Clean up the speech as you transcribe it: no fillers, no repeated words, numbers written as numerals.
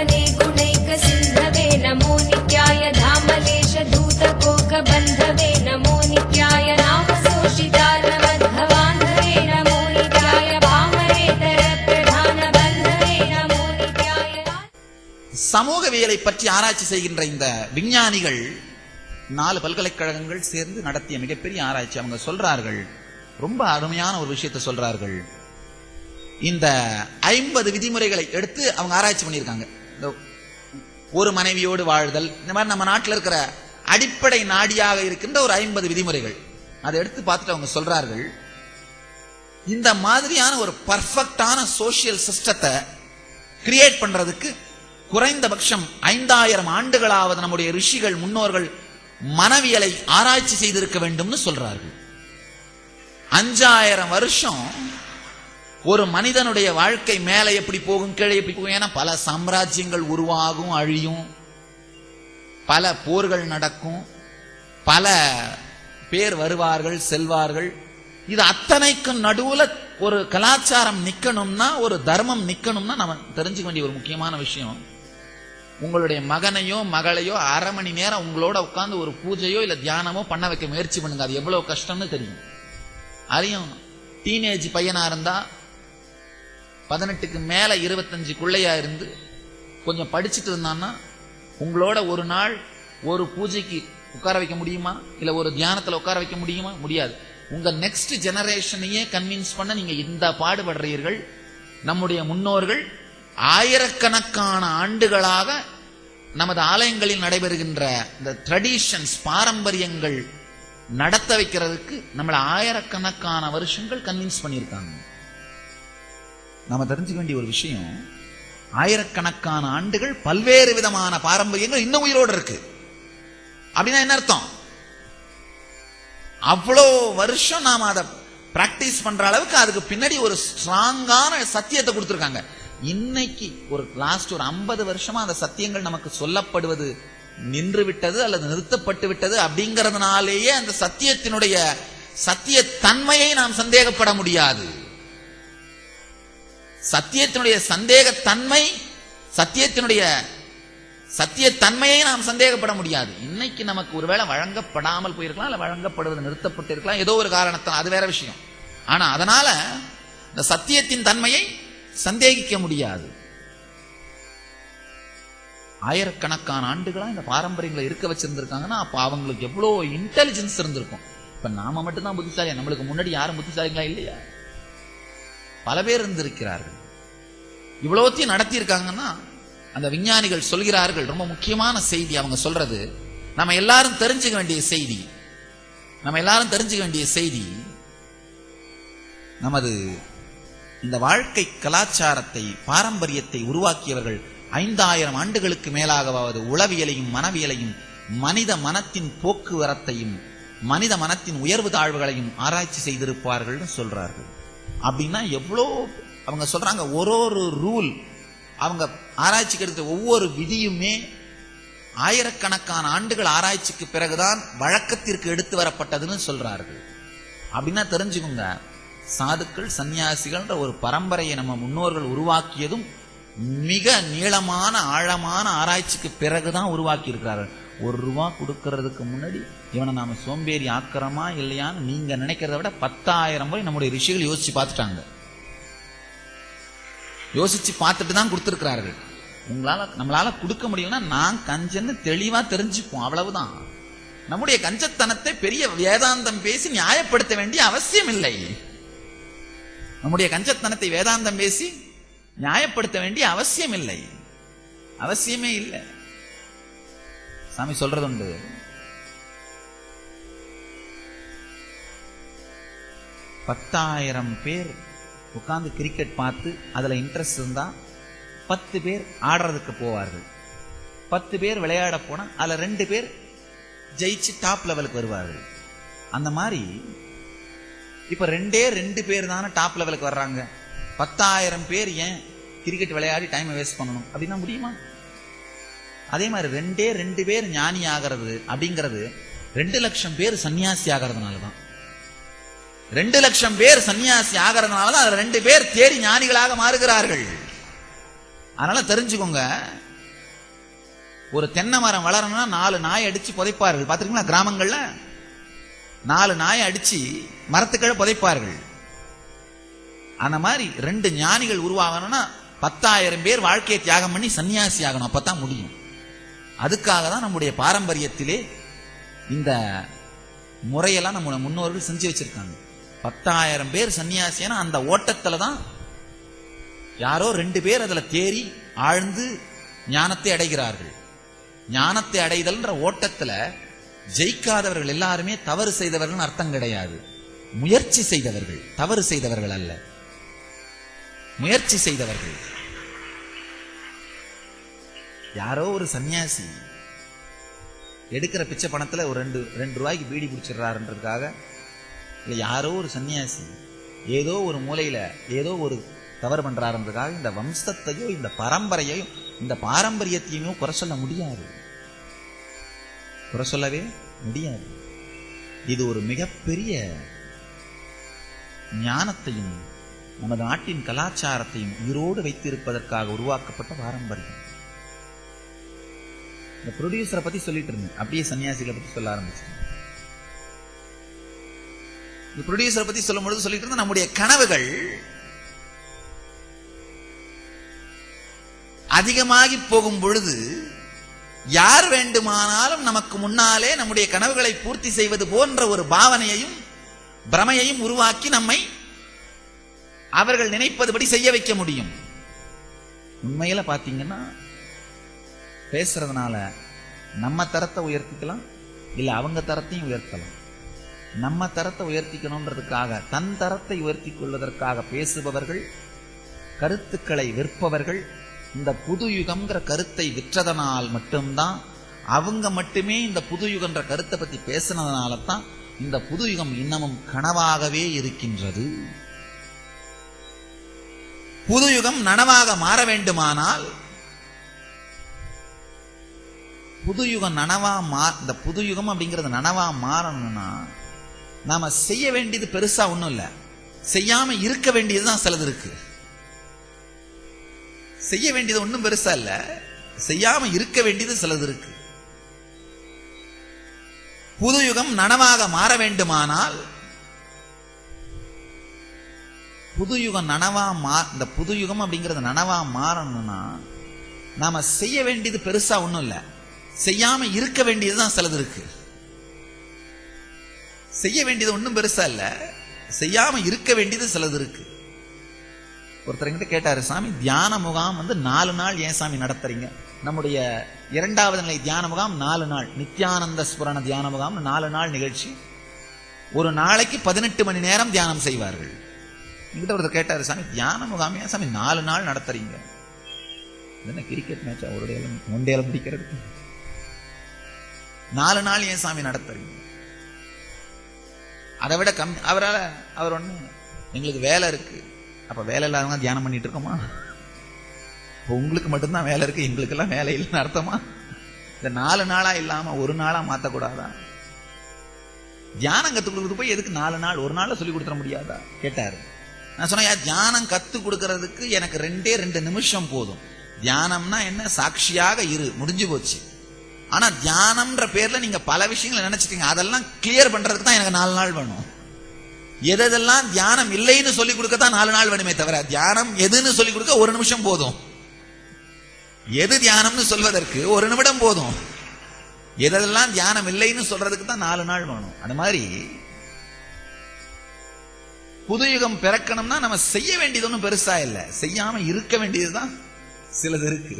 वने गुणैक सिन्धवे नमो नित्याय धामलेश दूत कोक बन्धवे नमो नित्याय नाम सोषितार मध्वान्धवे नमो नित्याय पामरेतर प्रधान बन्धवे नमो नित्याय. சமூகவியலை பற்றி ஆராய்ச்சி செய்கின்ற இந்த விஞ்ஞானிகள் 4 பல்கலைக்கழகங்கள் சேர்ந்து நடத்திய மிகப்பெரிய ஆராய்ச்சி. அவங்க சொல்றார்கள், ரொம்ப அருமையான ஒரு விஷயத்தை சொல்றார்கள். இந்த 50 விதிமுறைகளை எடுத்து அவங்க ஆராய்ச்சி பண்ணியிருக்காங்க. ஒரு மனைவியோடு வாழ்தல், இந்த மாதிரி நம்ம நாட்டில் இருக்கிற அடிப்படை நாடியாக இருக்கின்ற ஒரு 50 விதிமுறைகள் அதை எடுத்து பார்த்துட்டு அவங்க சொல்றார்கள், இந்த மாதிரியான ஒரு பர்ஃபெக்டான சோசியல் சிஸ்டத்தை கிரியேட் பண்றதுக்கு குறைந்தபட்சம் 5000 ஆண்டுகளாவது நம்முடைய ரிஷிகள் முன்னோர்கள் மனவியலை ஆராய்ச்சி செய்திருக்க வேண்டும்னு சொல்றார்கள். 5000 வருஷம் ஒரு மனிதனுடைய வாழ்க்கை மேலே எப்படி போகும், கீழே எப்படி போகும். ஏன்னா பல சாம்ராஜ்யங்கள் உருவாகும், அழியும், பல போர்கள் நடக்கும், பல பேர் வருவார்கள் செல்வார்கள். இது அத்தனைக்கும் நடுவுல ஒரு கலாச்சாரம் நிக்கணும்னா, ஒரு தர்மம் நிக்கணும்னா நம்ம தெரிஞ்சுக்க வேண்டிய ஒரு முக்கியமான விஷயம், உங்களுடைய மகனையோ மகளையோ 1/2 மணி நேரம் உங்களோட உட்கார்ந்து ஒரு பூஜையோ இல்ல தியானமோ பண்ண வைக்க முயற்சி பண்ணுங்க. அது எவ்வளவு கஷ்டம்னு தெரியும். அதையும் டீனேஜ் பையனா இருந்தா 18க்கு மேல 25க்குள்ளையா இருந்து கொஞ்சம் படிச்சுட்டு இருந்தான்னா உங்களோட ஒரு நாள் ஒரு பூஜைக்கு உட்கார வைக்க முடியுமா? இல்ல ஒரு தியானத்துல உட்கார வைக்க முடியுமா? முடியாது. உங்க நெக்ஸ்ட் ஜெனரேஷனையே கன்வின்ஸ் பண்ண நீங்க இந்த பாடுபடுறீர்கள். நம்முடைய முன்னோர்கள் ஆயிரக்கணக்கான ஆண்டுகளாக நமது ஆலயங்களில் நடைபெறுகின்ற இந்த ட்ரெடிஷன்ஸ், பாரம்பரியங்கள் நடத்த வைக்கிறதுக்கு நம்மள ஆயிரக்கணக்கான வருஷங்கள் கன்வின்ஸ் பண்ணியிருக்காங்க. நாம தெரிஞ்சுக்க வேண்டிய ஒரு விஷயம், ஆயிரக்கணக்கான ஆண்டுகள் பல்வேறு விதமான பாரம்பரியங்கள் இன்னும் உயிரோடு இருக்கு. அப்படின்னா என்ன அர்த்தம்? அவ்வளோ வருஷம் நாம அதை பிராக்டிஸ் பண்ற அளவுக்கு அதுக்கு பின்னாடி ஒரு ஸ்ட்ராங்கான சத்தியத்தை கொடுத்திருக்காங்க. இன்னைக்கு ஒரு லாஸ்ட் ஒரு 50 வருஷமா அந்த சத்தியங்கள் நமக்கு சொல்லப்படுவது நின்று விட்டது அல்லது நிறுத்தப்பட்டு விட்டது. அப்படிங்கறதுனாலேயே அந்த சத்தியத்தினுடைய சத்திய தன்மையை நாம் சந்தேகப்பட முடியாது. சத்தியத்தினுடைய சந்தேகத்தன்மை, சத்தியத்தினுடைய சத்தியத்தன்மையை நாம் சந்தேகப்பட முடியாது. இன்னைக்கு நமக்கு ஒருவேளை வழங்கப்படாமல் போயிருக்கலாம், இல்ல வழங்கப்படுவது நிறுத்தப்பட்டு இருக்கலாம், ஏதோ ஒரு காரணத்தால், அது வேற விஷயம். ஆனா அதனால இந்த சத்தியத்தின் தன்மையை சந்தேகிக்க முடியாது. ஆயிரக்கணக்கான ஆண்டுகளா இந்த பாரம்பரியங்களை இருக்க வச்சிருந்திருக்காங்கன்னா அப்ப அவங்களுக்கு எவ்வளவு இன்டெலிஜென்ஸ் இருந்திருக்கும். இப்ப நாம மட்டும்தான் புத்திசாலியா? நம்மளுக்கு முன்னாடி யாரும் புத்திசாலிகளா இல்லையா? பல பேர் இருந்திருக்கிறார்கள். இவ்வளவுத்தையும் நடத்தி இருக்காங்கன்னா அந்த விஞ்ஞானிகள் சொல்கிறார்கள், ரொம்ப முக்கியமான செய்தி அவங்க சொல்றது, நம்ம எல்லாரும் தெரிஞ்சுக்க வேண்டிய செய்தி, நமது இந்த வாழ்க்கை கலாச்சாரத்தை, பாரம்பரியத்தை உருவாக்கியவர்கள் 5000 ஆண்டுகளுக்கு மேலாகவாவது உளவியலையும் மனவியலையும் மனித மனத்தின் போக்குவரத்தையும் மனித மனத்தின் உயர்வு தாழ்வுகளையும் ஆராய்ச்சி செய்திருப்பார்கள் சொல்றார்கள். அப்படின்னா எவ்வளோ அவங்க சொல்றாங்க, ஒரு ரூல், அவங்க ஆராய்ச்சிக்கு எடுத்த ஒவ்வொரு விதியுமே ஆயிரக்கணக்கான ஆண்டுகள் ஆராய்ச்சிக்கு பிறகுதான் வழக்கத்திற்கு எடுத்து வரப்பட்டதுன்னு சொல்றார்கள். அப்படின்னா தெரிஞ்சுக்கோங்க, சாதுக்கள் சன்னியாசிகள் ஒரு பரம்பரையை நம்ம முன்னோர்கள் உருவாக்கியதும் மிக நீளமான ஆழமான ஆராய்ச்சிக்கு பிறகுதான் உருவாக்கி இருக்கிறார்கள். ₹1 கொடுக்கறதுக்கு முன்னாடி இவனை நாம சோம்பேறி ஆக்கிறோமா இல்லையான்னு நீங்க நினைக்கிறத விட 10,000 முறை நம்முடைய ரிஷிகள் யோசிச்சு பார்த்துட்டாங்க. யோசிச்சு பார்த்துட்டு தான் கொடுத்திருக்கிறார்கள். நம்மளால கொடுக்க முடியும்னா நான் கஞ்சன்னு தெளிவா தெரிஞ்சுப்போம், அவ்வளவுதான். நம்முடைய கஞ்சத்தனத்தை பெரிய வேதாந்தம் பேசி நியாயப்படுத்த வேண்டிய அவசியம் இல்லை. நம்முடைய கஞ்சத்தனத்தை வேதாந்தம் பேசி நியாயப்படுத்த வேண்டிய அவசியம் இல்லை, அவசியமே இல்லை. சாமி சொல்றது உண்டு, 10,000 பேர் உட்கார்ந்து கிரிக்கெட் பார்த்து அதுல இன்ட்ரெஸ்ட் இருந்தா 10 பேர் ஆடுறதுக்கு போவார்கள். 10 பேர் விளையாட போனா அதுல 2 பேர் ஜெயிச்சு டாப் லெவலுக்கு வருவார்கள். அந்த மாதிரி இப்ப 2 பேர் தானே டாப் லெவலுக்கு வர்றாங்க. 10,000 பேர் ஏன் கிரிக்கெட் விளையாடி டைம் வேஸ்ட் பண்ணணும்? அப்படின்னா முடியுமா? அதே மாதிரி 2 பேர் ஞானி ஆகிறது அப்படிங்கிறது 2 லட்சம் பேர் சன்னியாசி ஆகிறதுனாலதான். 2 லட்சம் பேர் சன்னியாசி ஆகிறதுனாலதான் 2 பேர் தேடி ஞானிகளாக மாறுகிறார்கள். அதனால தெரிஞ்சுக்கோங்க, ஒரு தென்னை மரம் வளரணும்னா 4 நாயை அடிச்சு புதைப்பார்கள். பார்த்திருக்கீங்களா? கிராமங்கள்ல 4 நாயை அடிச்சு மரத்துக்களை புதைப்பார்கள். அந்த மாதிரி 2 ஞானிகள் உருவாகணும்னா 10,000 பேர் வாழ்க்கையை தியாகம் பண்ணி சன்னியாசி ஆகணும். அப்பதான் முடியும். அதுக்காக தான் நம்முடைய பாரம்பரியத்திலே இந்த முறையெல்லாம் நம்ம முன்னோர்கள் செஞ்சு வச்சிருக்காங்க. 10,000 பேர் சன்னியாசியான அந்த ஓட்டத்துல தான் யாரோ 2 பேர் அதுல தேறி ஆழ்ந்து ஞானத்தை அடைகிறார்கள். ஞானத்தை அடைதல்ன்ற ஓட்டத்துல ஜெயிக்காதவர்கள் எல்லாருமே தவறு செய்தவர்கள் அர்த்தம் கிடையாது. முயற்சி செய்தவர்கள், தவறு செய்தவர்கள் அல்ல, முயற்சி செய்தவர்கள். யாரோ ஒரு சன்னியாசி எடுக்கிற பிச்சை பணத்துல ஒரு 2 ரூபாய்க்கு பீடி குடிச்சிடறாருன்றதுக்காக, இல்ல யாரோ ஒரு சன்னியாசி ஏதோ ஒரு மூலையில ஏதோ ஒரு தவறு பண்றாருன்றதுக்காக இந்த வம்சத்தையோ இந்த பரம்பரையோ இந்த பாரம்பரியத்தையுமே குறை சொல்ல முடியாது, குறை சொல்லவே முடியாது. இது ஒரு மிகப்பெரிய ஞானத்தையும் நமது நாட்டின் கலாச்சாரத்தையும் உயிரோடு வைத்திருப்பதற்காக உருவாக்கப்பட்ட பாரம்பரியம். இந்த ப்ரொடியூசரை பத்தி சொல்லிட்டு இருந்தேன், அப்படியே சன்னியாசிகளை பத்தி சொல்ல ஆரம்பிச்சேன். இந்த ப்ரொடியூசரை பத்தி சொல்லும் பொழுது சொல்லிட்டு இருந்த நம்முடைய கனவுகள் அதிகமாகி போகும் பொழுது யார் வேண்டுமானாலும் நமக்கு முன்னாலே நம்முடைய கனவுகளை பூர்த்தி செய்வது போன்ற ஒரு பாவனையையும் பிரமையையும் உருவாக்கி நம்மை அவர்கள் நினைப்பதுபடி செய்ய வைக்க முடியும். உண்மையில பாத்தீங்கன்னா பேசுறதுனால நம்ம தரத்தை உயர்த்திக்கலாம், இல்ல அவங்க தரத்தையும் உயர்த்தலாம். நம்ம தரத்தை உயர்த்திக்கணும்ன்றதுக்காக தன் தரத்தை உயர்த்தி கொள்வதற்காக பேசுபவர்கள், கருத்துக்களை விற்பவர்கள் இந்த புது யுகம்ங்கிற கருத்தை விற்றதனால் மட்டும்தான், அவங்க மட்டுமே இந்த புது யுகன்ற கருத்தை பத்தி பேசினதுனால தான் இந்த புது யுகம் இன்னமும் கனவாகவே இருக்கின்றது. புது யுகம் நனவாக மாற வேண்டுமானால், புது யுகம் நனவா இந்த புது யுகம் அப்படிங்கிறது நனவா மாறணும்னா நாம செய்ய வேண்டியது பெருசா ஒண்ணும் இல்ல, செய்யாம இருக்க வேண்டியதுதான் சிலது இருக்கு. செய்ய வேண்டியது ஒன்றும் பெருசா இல்ல, செய்யாம இருக்க வேண்டியது சிலது இருக்கு. புது யுகம் நனவாக மாற வேண்டுமானால், புது யுகம் நனவா இந்த புது யுகம் அப்படிங்கிறது நனவா மாறணும்னா நாம செய்ய வேண்டியது பெருசா ஒண்ணும் இல்ல, செய்யாம இருக்க வேண்டியதுதான் சிலது இருக்கு. செய்ய வேண்டியது ஒன்றும் பெருசா இல்ல, செய்யாம இருக்க வேண்டியது சிலது இருக்கு. ஒருத்தர் என்கிட்ட கேட்டாரு, சாமி தியான முகாம் 4 நாள் ஏன் சாமி நடத்துறீங்க? நம்முடைய 2வது நிலை தியான முகாம் 4 நாள், நித்யானந்த ஸ்புரண தியான முகாம் 4 நாள் நிகழ்ச்சி. ஒரு நாளைக்கு 18 மணி நேரம் தியானம் செய்வார்கள். என்கிட்ட ஒருத்தர் கேட்டாரு, சாமி தியான முகாம் ஏன் சாமி 4 நாள் நடத்துறீங்க? என்ன கிரிக்கெட் மேட்சா ஒரு ஒன்டேல முடிக்கிறதுக்கு 4 நாள் ஏன் சாமி நடத்துறீங்க? அதை விட அவர் ஒண்ணு, எங்களுக்கு வேலை இருக்கு. அப்ப வேலை இல்லாதவங்க தியானம் பண்ணிட்டு இருக்கோமா? உங்களுக்கு மட்டும்தான் வேலை இருக்கு, எங்களுக்கு எல்லாம் வேலை இல்லைன்னு அர்த்தமா? இந்த 4 நாளா இல்லாம ஒரு நாளா மாத்தக்கூடாதா? தியானம் கத்து கொடுக்கறது போய் எதுக்கு 4 நாள்? ஒரு நாள்ல சொல்லி கொடுத்துட முடியாதா கேட்டாரு. நான் சொன்னேன், தியானம் கத்து கொடுக்கறதுக்கு எனக்கு 2 நிமிஷம் போதும். தியானம்னா என்ன? சாட்சியாக இரு, முடிஞ்சு போச்சு. ஆனா தியானம்ன்ற பேர்ல நீங்க பல விஷயங்களை நினைச்சிட்டீங்க, அதெல்லாம் கிளியர் பண்றதுக்கு தான் எனக்கு 4 நாள் வேணும். எதெல்லாம் தியானம் இல்லைன்னு சொல்லி கொடுக்கத்தான் 4 நாள் வேணுமே தவிர, தியானம் எதுன்னு சொல்லி கொடுக்க 1 நிமிஷம் போதும். எது தியானம்னு சொல்வதற்கு 1 நிமிடம் போதும். எதெல்லாம் தியானம் இல்லைன்னு சொல்றதுக்கு தான் 4 நாள் வேணும். அது மாதிரி புதுயுகம் பிறக்கணும்னா நம்ம செய்ய வேண்டியது ஒன்றும் பெருசா இல்லை, செய்யாம இருக்க வேண்டியதுதான் சிலது இருக்கு.